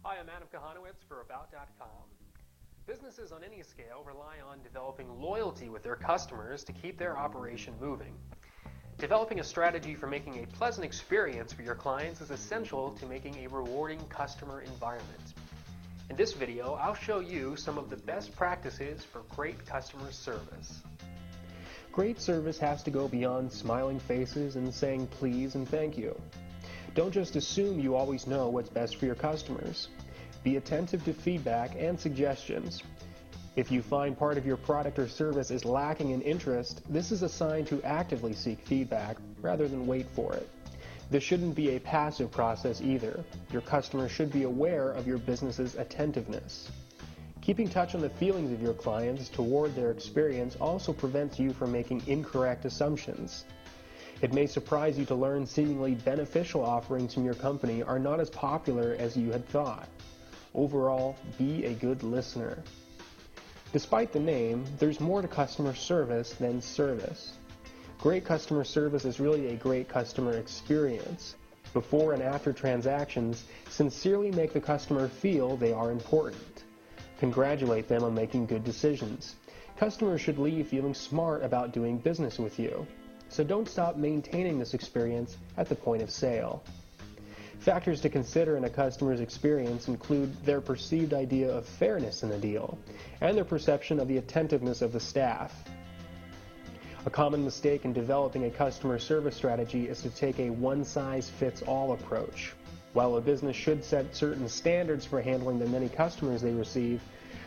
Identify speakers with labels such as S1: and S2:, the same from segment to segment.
S1: Hi, I'm Adam Kahanowitz for About.com. Businesses on any scale rely on developing loyalty with their customers to keep their operation moving. Developing a strategy for making a pleasant experience for your clients is essential to making a rewarding customer environment. In this video, I'll show you some of the best practices for great customer service. Great service has to go beyond smiling faces and saying please and thank you. Don't just assume you always know what's best for your customers. Be attentive to feedback and suggestions. If you find part of your product or service is lacking in interest, this is a sign to actively seek feedback rather than wait for it. This shouldn't be a passive process either. Your customers should be aware of your business's attentiveness. Keeping touch on the feelings of your clients toward their experience also prevents you from making incorrect assumptions. It may surprise you to learn seemingly beneficial offerings from your company are not as popular as you had thought. Overall, be a good listener. Despite the name, there's more to customer service than service. Great customer service is really a great customer experience. Before and after transactions, sincerely make the customer feel they are important. Congratulate them on making good decisions. Customers should leave feeling smart about doing business with you. So don't stop maintaining this experience at the point of sale. Factors to consider in a customer's experience include their perceived idea of fairness in the deal and their perception of the attentiveness of the staff. A common mistake in developing a customer service strategy is to take a one-size-fits-all approach. While a business should set certain standards for handling the many customers they receive,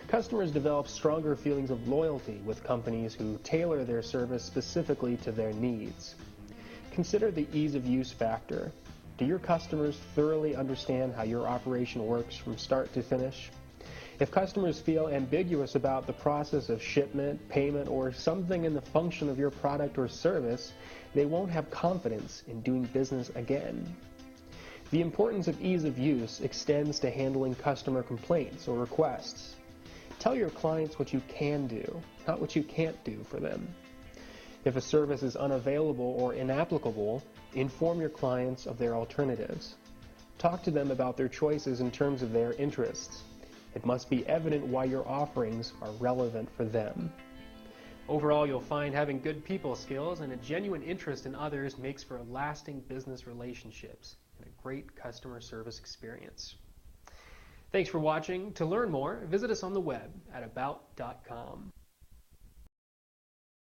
S1: customers develop stronger feelings of loyalty with companies who tailor their service specifically to their needs. Consider the ease of use factor. Do your customers thoroughly understand how your operation works from start to finish? If customers feel ambiguous about the process of shipment, payment, or something in the function of your product or service, they won't have confidence in doing business again. The importance of ease of use extends to handling customer complaints or requests. Tell your clients what you can do, not what you can't do for them. If a service is unavailable or inapplicable, inform your clients of their alternatives. Talk to them about their choices in terms of their interests. It must be evident why your offerings are relevant for them. Overall, you'll find having good people skills and a genuine interest in others makes for lasting business relationships and a great customer service experience. Thanks for watching. To learn more, visit us on the web at About.com.